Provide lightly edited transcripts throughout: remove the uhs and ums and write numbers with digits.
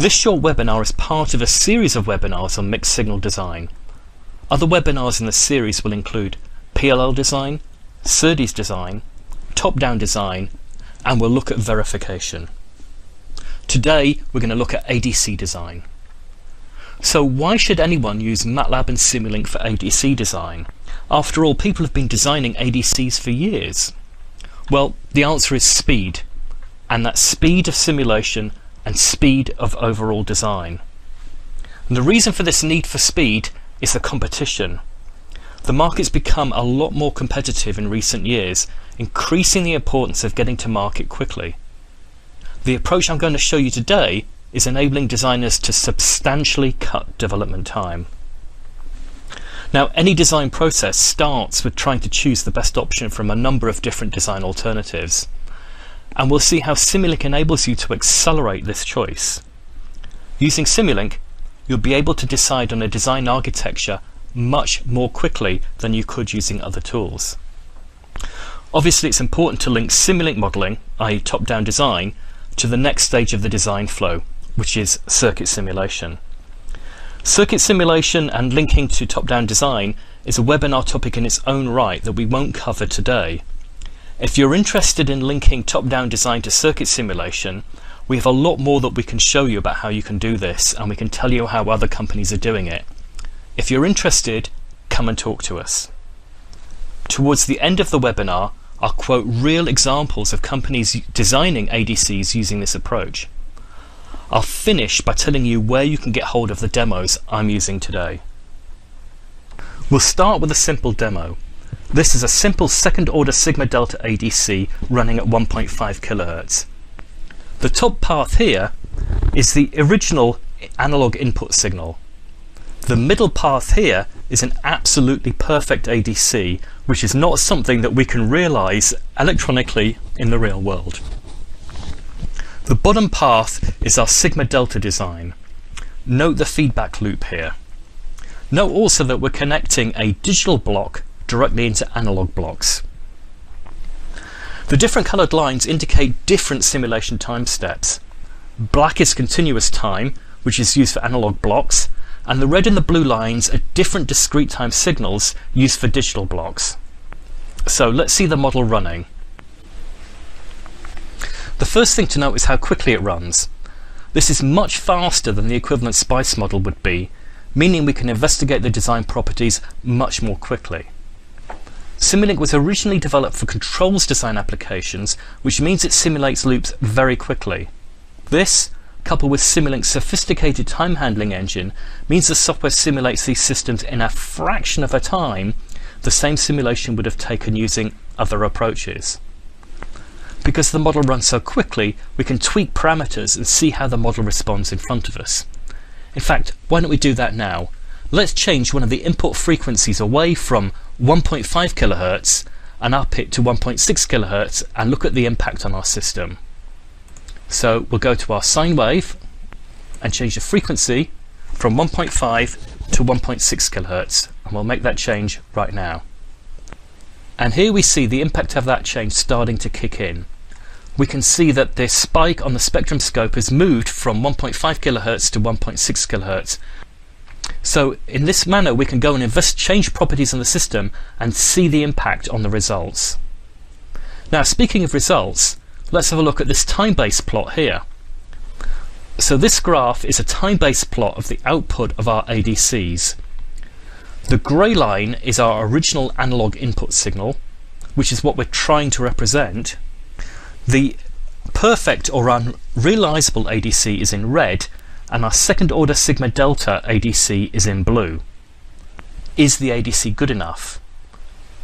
This short webinar is part of a series of webinars on mixed signal design. Other webinars in the series will include PLL design, SerDes design, top-down design, and we'll look at verification. Today we're going to look at ADC design. So why should anyone use MATLAB and Simulink for ADC design? After all, people have been designing ADCs for years. Well, the answer is speed, and that's speed of simulation and speed of overall design. And the reason for this need for speed is the competition. The market's become a lot more competitive in recent years, increasing the importance of getting to market quickly. The approach I'm going to show you today is enabling designers to substantially cut development time. Now, any design process starts with trying to choose the best option from a number of different design alternatives. And we'll see how Simulink enables you to accelerate this choice. Using Simulink, you'll be able to decide on a design architecture much more quickly than you could using other tools. Obviously, it's important to link Simulink modeling, i.e. top-down design, to the next stage of the design flow, which is circuit simulation. Circuit simulation and linking to top-down design is a webinar topic in its own right that we won't cover today. If you're interested in linking top-down design to circuit simulation, we have a lot more that we can show you about how you can do this, and we can tell you how other companies are doing it. If you're interested, come and talk to us. Towards the end of the webinar, I'll quote real examples of companies designing ADCs using this approach. I'll finish by telling you where you can get hold of the demos I'm using today. We'll start with a simple demo. This is a simple second-order sigma delta ADC running at 1.5 kHz. The top path here is the original analog input signal. The middle path here is an absolutely perfect ADC, which is not something that we can realize electronically in the real world. The bottom path is our sigma delta design. Note the feedback loop here. Note also that we're connecting a digital block directly into analog blocks. The different coloured lines indicate different simulation time steps. Black is continuous time, which is used for analog blocks, and the red and the blue lines are different discrete time signals used for digital blocks. So let's see the model running. The first thing to note is how quickly it runs. This is much faster than the equivalent SPICE model would be, meaning we can investigate the design properties much more quickly. Simulink was originally developed for controls design applications, which means it simulates loops very quickly. This, coupled with Simulink's sophisticated time handling engine, means the software simulates these systems in a fraction of a time the same simulation would have taken using other approaches. Because the model runs so quickly, we can tweak parameters and see how the model responds in front of us. In fact, why don't we do that now? Let's change one of the input frequencies away from 1.5 kHz and up it to 1.6 kHz and look at the impact on our system. So we'll go to our sine wave and change the frequency from 1.5 to 1.6 kHz, and we'll make that change right now. And here we see the impact of that change starting to kick in. We can see that this spike on the spectrum scope has moved from 1.5 kHz to 1.6 kHz. So in this manner we can go and change properties on the system and see the impact on the results. Now, speaking of results, let's have a look at this time-based plot here. So this graph is a time-based plot of the output of our ADCs. The grey line is our original analog input signal, which is what we're trying to represent. The perfect or unrealizable ADC is in red, and our second order sigma delta ADC is in blue. Is the ADC good enough?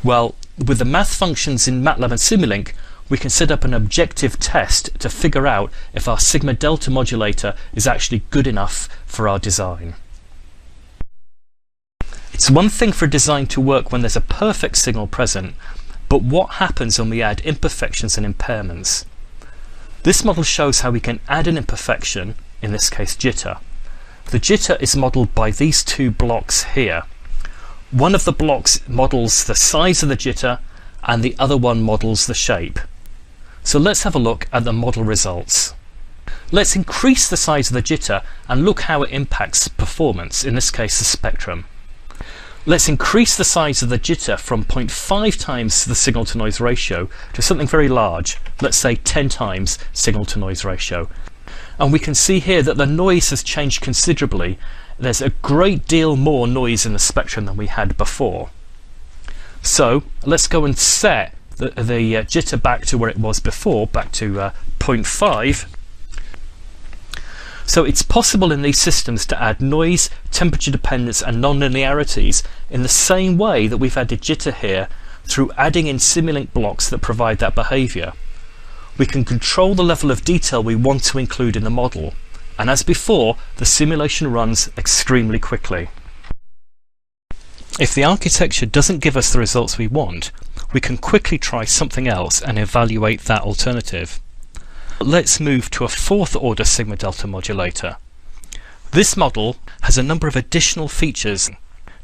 Well, with the math functions in MATLAB and Simulink, we can set up an objective test to figure out if our sigma delta modulator is actually good enough for our design. It's one thing for a design to work when there's a perfect signal present, but what happens when we add imperfections and impairments? This model shows how we can add an imperfection, in this case jitter. The jitter is modelled by these two blocks here. One of the blocks models the size of the jitter and the other one models the shape. So let's have a look at the model results. Let's increase the size of the jitter and look how it impacts performance, in this case the spectrum. Let's increase the size of the jitter from 0.5 times the signal to noise ratio to something very large, let's say 10 times signal to noise ratio. And we can see here that the noise has changed considerably. There's a great deal more noise in the spectrum than we had before. So let's go and set the jitter back to where it was before, back to 0.5. So it's possible in these systems to add noise, temperature dependence and non-linearities in the same way that we've added jitter here through adding in Simulink blocks that provide that behaviour. We can control the level of detail we want to include in the model, and as before, the simulation runs extremely quickly. If the architecture doesn't give us the results we want, we can quickly try something else and evaluate that alternative. Let's move to a fourth order sigma delta modulator. This model has a number of additional features.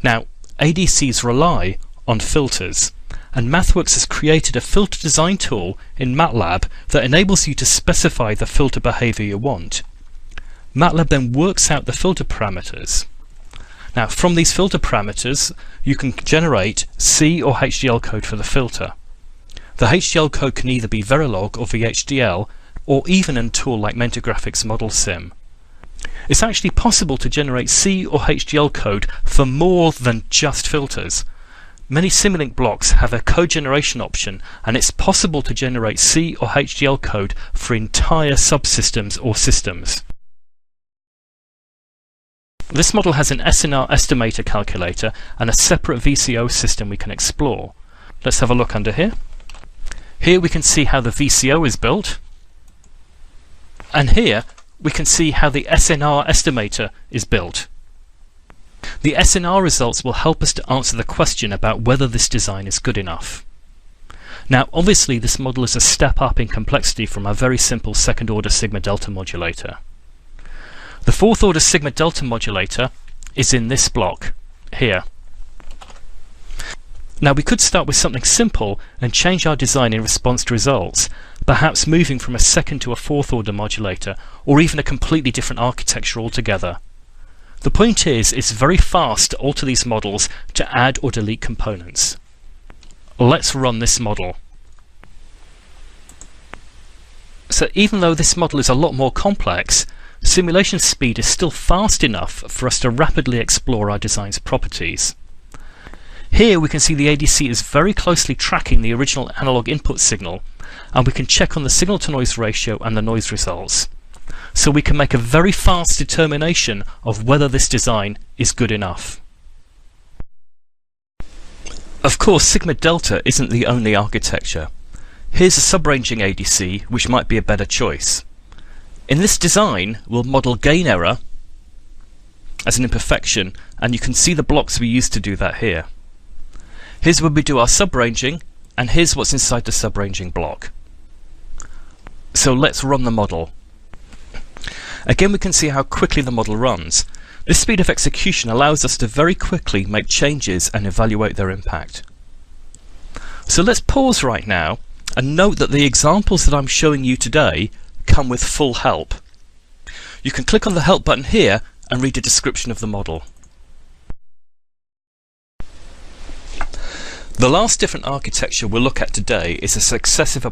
Now, ADCs rely on filters, and MathWorks has created a filter design tool in MATLAB that enables you to specify the filter behavior you want. MATLAB then works out the filter parameters. Now, from these filter parameters, you can generate C or HDL code for the filter. The HDL code can either be Verilog or VHDL, or even in a tool like Mentigraphics Model Sim. It's actually possible to generate C or HDL code for more than just filters. Many Simulink blocks have a code generation option, and it's possible to generate C or HDL code for entire subsystems or systems. This model has an SNR estimator calculator and a separate VCO system we can explore. Let's have a look under here. Here we can see how the VCO is built. And here we can see how the SNR estimator is built. The SNR results will help us to answer the question about whether this design is good enough. Now, obviously this model is a step up in complexity from a very simple second order sigma delta modulator. The fourth order sigma delta modulator is in this block here. Now, we could start with something simple and change our design in response to results, perhaps moving from a second to a fourth order modulator, or even a completely different architecture altogether. The point is, it's very fast to alter these models to add or delete components. Let's run this model. So even though this model is a lot more complex, simulation speed is still fast enough for us to rapidly explore our design's properties. Here we can see the ADC is very closely tracking the original analog input signal, and we can check on the signal to noise ratio and the noise results. So we can make a very fast determination of whether this design is good enough. Of course, sigma delta isn't the only architecture. Here's a subranging ADC which might be a better choice. In this design, we'll model gain error as an imperfection, and you can see the blocks we used to do that here. Here's where we do our subranging, and here's what's inside the subranging block. So let's run the model. Again, we can see how quickly the model runs. This speed of execution allows us to very quickly make changes and evaluate their impact. So let's pause right now and note that the examples that I'm showing you today come with full help. You can click on the help button here and read a description of the model. The last different architecture we'll look at today is a successive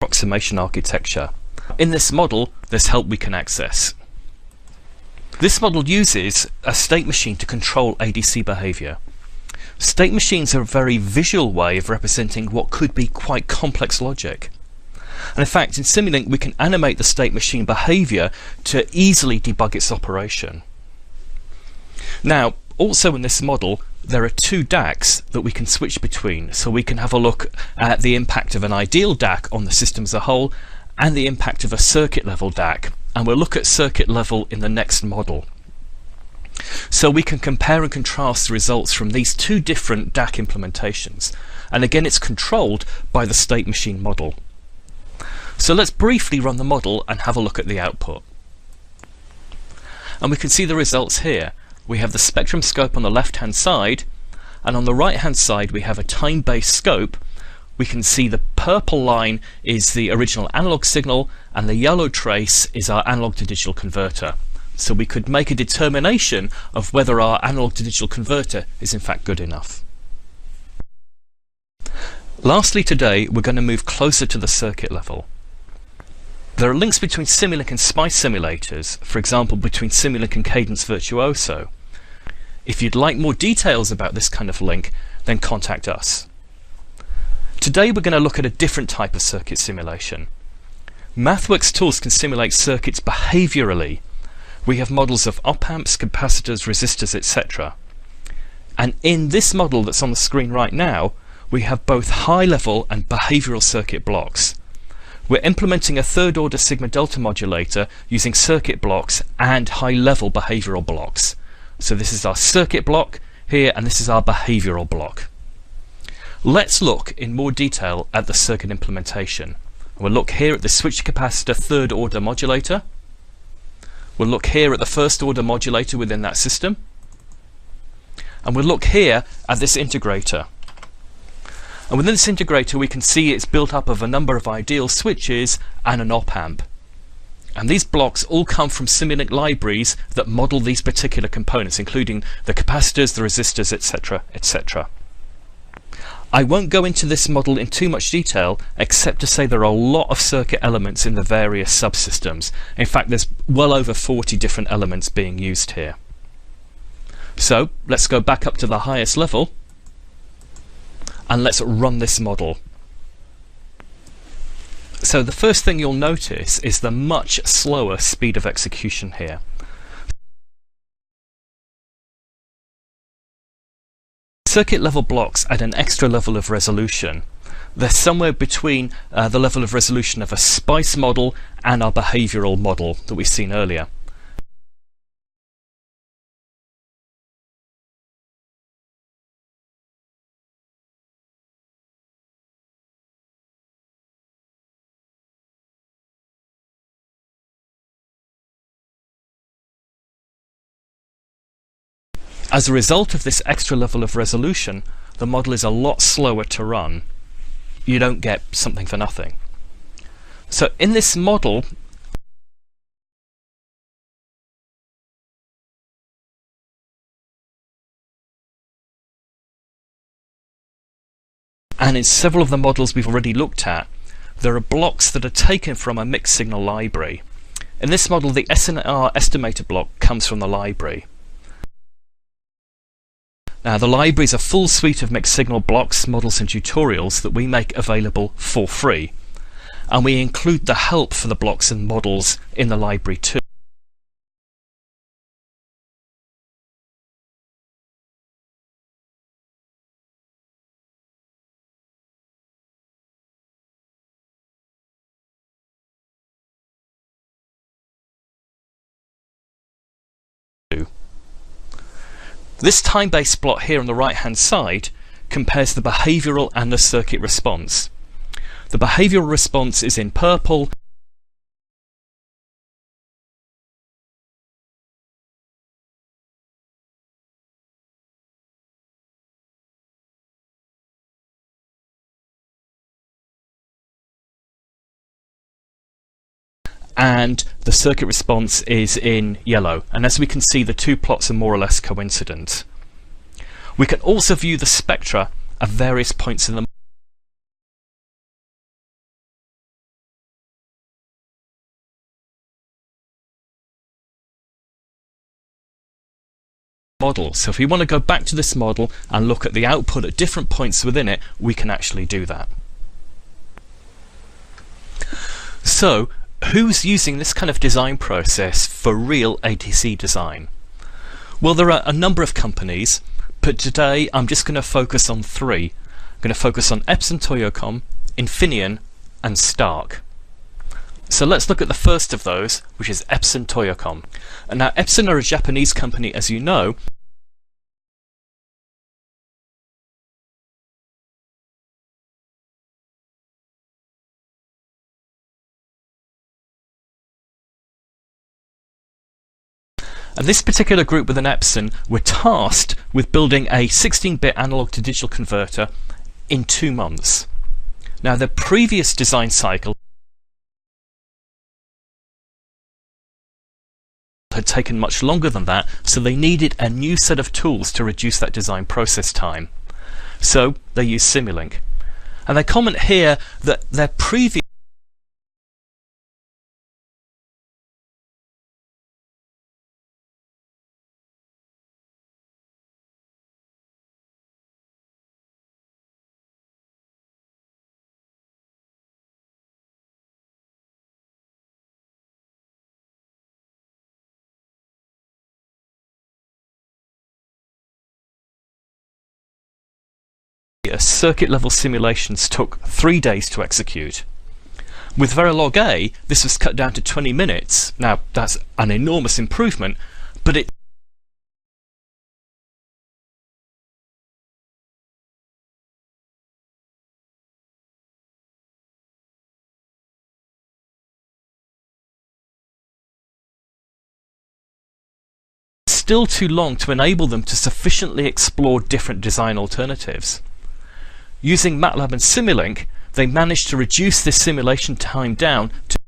approximation architecture. In this model, there's help we can access. This model uses a state machine to control ADC behavior. State machines are a very visual way of representing what could be quite complex logic. And in fact, in Simulink we can animate the state machine behavior to easily debug its operation. Now, also in this model, there are two DACs that we can switch between, so we can have a look at the impact of an ideal DAC on the system as a whole and the impact of a circuit level DAC, and we'll look at circuit level in the next model. So we can compare and contrast the results from these two different DAC implementations, and again it's controlled by the state machine model. So let's briefly run the model and have a look at the output. And we can see the results here. we have the spectrum scope on the left hand side, and on the right hand side we have a time-based scope. We can see the purple line is the original analog signal and the yellow trace is our analog to digital converter. So we could make a determination of whether our analog to digital converter is in fact good enough. Lastly today we're going to move closer to the circuit level. There are links between Simulink and SPICE simulators, for example between Simulink and Cadence Virtuoso. If you'd like more details about this kind of link, then contact us. Today we're going to look at a different type of circuit simulation. MathWorks tools can simulate circuits behaviourally. We have models of op-amps, capacitors, resistors, etc. And in this model that's on the screen right now, we have both high-level and behavioural circuit blocks. We're implementing a third-order sigma-delta modulator using circuit blocks and high-level behavioural blocks. So this is our circuit block here, and this is our behavioural block. Let's look in more detail at the circuit implementation. We'll look here at the switch capacitor third-order modulator. We'll look here at the first-order modulator within that system. And we'll look here at this integrator. And within this integrator we can see it's built up of a number of ideal switches and an op-amp. And these blocks all come from Simulink libraries that model these particular components, including the capacitors, the resistors, etc., etc. I won't go into this model in too much detail, except to say there are a lot of circuit elements in the various subsystems. In fact, there's well over 40 different elements being used here. So let's go back up to the highest level and let's run this model. So the first thing you'll notice is the much slower speed of execution here. Circuit level blocks add an extra level of resolution. They're somewhere between the level of resolution of a SPICE model and our behavioural model that we've seen earlier. As a result of this extra level of resolution, the model is a lot slower to run. You don't get something for nothing. So in this model, and in several of the models we've already looked at, there are blocks that are taken from a mixed signal library. In this model, the SNR estimator block comes from the library. Now, the library is a full suite of mixed signal blocks, models and tutorials that we make available for free. And we include the help for the blocks and models in the library too. This time-based plot here on the right-hand side compares the behavioural and the circuit response. The behavioural response is in purple, and the circuit response is in yellow, and as we can see the two plots are more or less coincident. We can also view the spectra at various points in the model. So if we want to go back to this model and look at the output at different points within it, we can actually do that. So who's using this kind of design process for real ADC design? Well, there are a number of companies, but today I'm just going to focus on three. I'm going to focus on Epson Toyocom, Infineon and Stark. So let's look at the first of those, which is Epson Toyocom. And now Epson are a Japanese company, as you know. And this particular group within Epson were tasked with building a 16-bit analog to digital converter in 2 months. Now, the previous design cycle had taken much longer than that, so they needed a new set of tools to reduce that design process time. So they used Simulink. And they comment here that their previous circuit level simulations took 3 days to execute. With Verilog A, this was cut down to 20 minutes. Now, that's an enormous improvement, but it still too long to enable them to sufficiently explore different design alternatives. Using MATLAB and Simulink, they managed to reduce this simulation time down to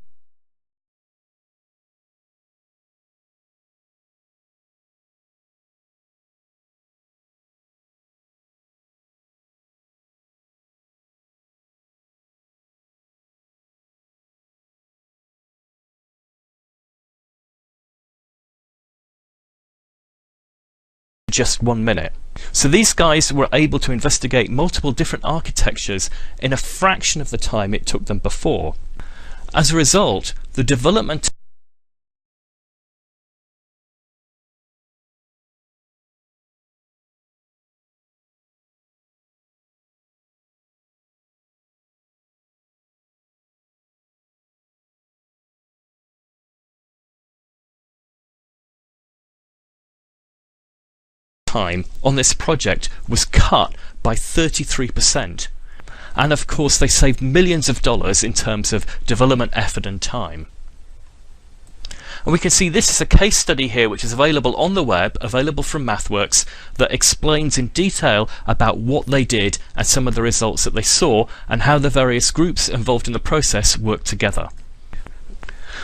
just 1 minute. So these guys were able to investigate multiple different architectures in a fraction of the time it took them before. As a result, the development time on this project was cut by 33%. And of course they saved millions of dollars in terms of development effort and time. And we can see this is a case study here which is available on the web, available from MathWorks, that explains in detail about what they did and some of the results that they saw and how the various groups involved in the process worked together.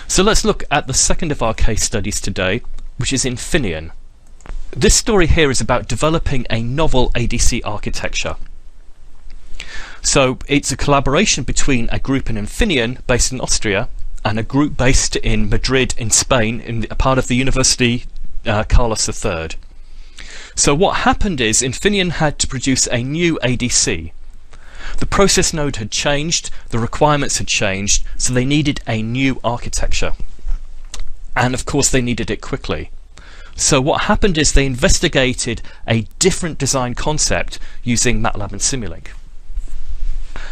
So let's look at the second of our case studies today, which is Infineon. This story here is about developing a novel ADC architecture. So it's a collaboration between a group in Infineon based in Austria and a group based in Madrid in Spain, in a part of the University Carlos III. So what happened is Infineon had to produce a new ADC. The process node had changed, the requirements had changed, so they needed a new architecture. And of course they needed it quickly. So what happened is they investigated a different design concept using MATLAB and Simulink.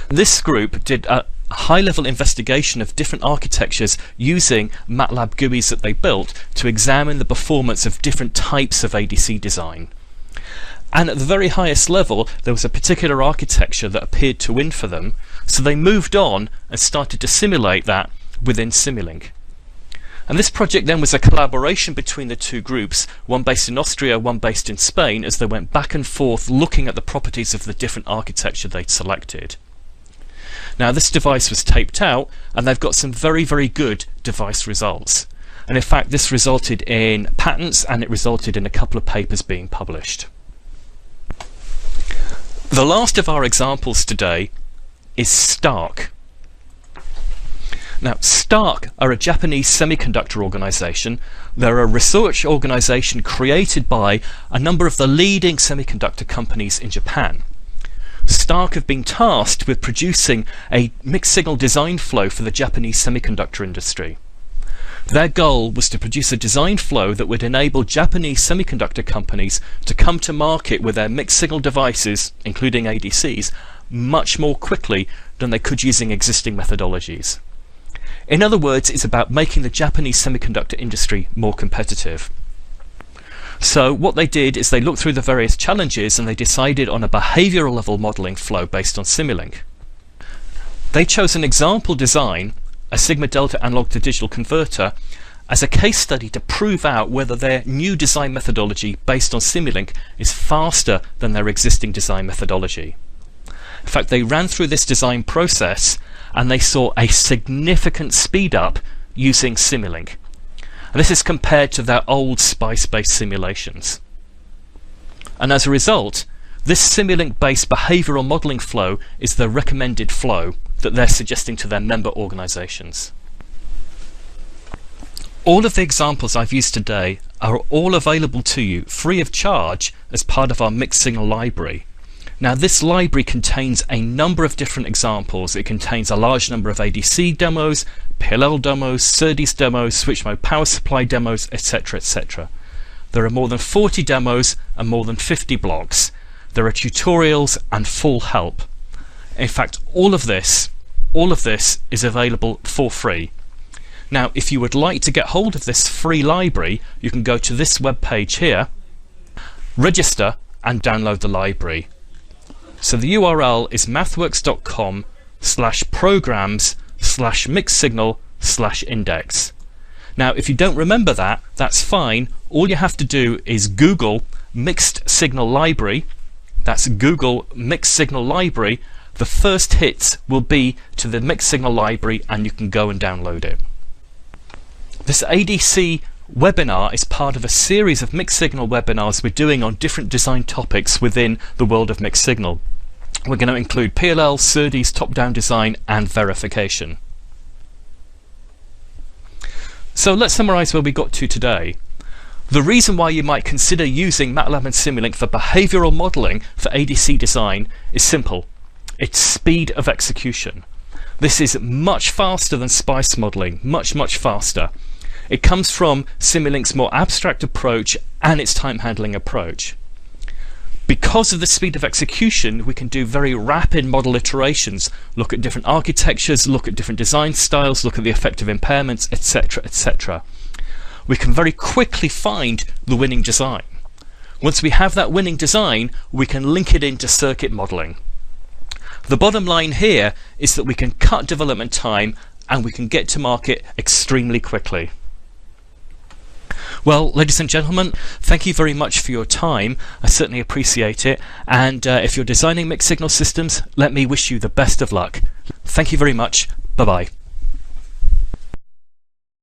This group did a high-level investigation of different architectures using MATLAB GUIs that they built to examine the performance of different types of ADC design. And at the very highest level, there was a particular architecture that appeared to win for them, so they moved on and started to simulate that within Simulink. And this project then was a collaboration between the two groups, one based in Austria, one based in Spain, as they went back and forth looking at the properties of the different architecture they'd selected. Now this device was taped out, and they've got some very, very good device results. And in fact this resulted in patents, and it resulted in a couple of papers being published. The last of our examples today is Stark. Now, Stark are a Japanese semiconductor organization. They're a research organization created by a number of the leading semiconductor companies in Japan. Stark have been tasked with producing a mixed signal design flow for the Japanese semiconductor industry. Their goal was to produce a design flow that would enable Japanese semiconductor companies to come to market with their mixed signal devices, including ADCs, much more quickly than they could using existing methodologies. In other words, it's about making the Japanese semiconductor industry more competitive. So what they did is they looked through the various challenges and they decided on a behavioral level modeling flow based on Simulink. They chose an example design, a sigma delta analog to digital converter, as a case study to prove out whether their new design methodology based on Simulink is faster than their existing design methodology. In fact, they ran through this design process and they saw a significant speed up using Simulink. And this is compared to their old SPICE-based simulations. And as a result, this Simulink-based behavioural modelling flow is the recommended flow that they're suggesting to their member organisations. All of the examples I've used today are all available to you free of charge as part of our mixed signal library. Now, this library contains a number of different examples. It contains a large number of ADC demos, PLL demos, SerDes demos, switch mode power supply demos, etc., etc. There are more than 40 demos and more than 50 blogs. There are tutorials and full help. In fact, all of this is available for free. Now, if you would like to get hold of this free library, you can go to this web page here, register and download the library. So the URL is mathworks.com/programs/mixedsignal/index. Now, if you don't remember that, that's fine. All you have to do is Google Mixed Signal Library. That's Google Mixed Signal Library. The first hits will be to the Mixed Signal Library and you can go and download it. This ADC webinar is part of a series of mixed signal webinars we're doing on different design topics within the world of mixed signal. We're going to include PLL, SerDes, top-down design and verification. So let's summarize where we got to today. The reason why you might consider using MATLAB and Simulink for behavioral modeling for ADC design is simple. It's speed of execution. This is much faster than SPICE modeling, much faster. It comes from Simulink's more abstract approach and its time handling approach. Because of the speed of execution, we can do very rapid model iterations, look at different architectures, look at different design styles, look at the effect of impairments, etc., etc. We can very quickly find the winning design. Once we have that winning design, we can link it into circuit modeling. The bottom line here is that we can cut development time and we can get to market extremely quickly. Well, ladies and gentlemen, thank you very much for your time. I certainly appreciate it. And if you're designing mixed signal systems, let me wish you the best of luck. Thank you very much. Bye-bye.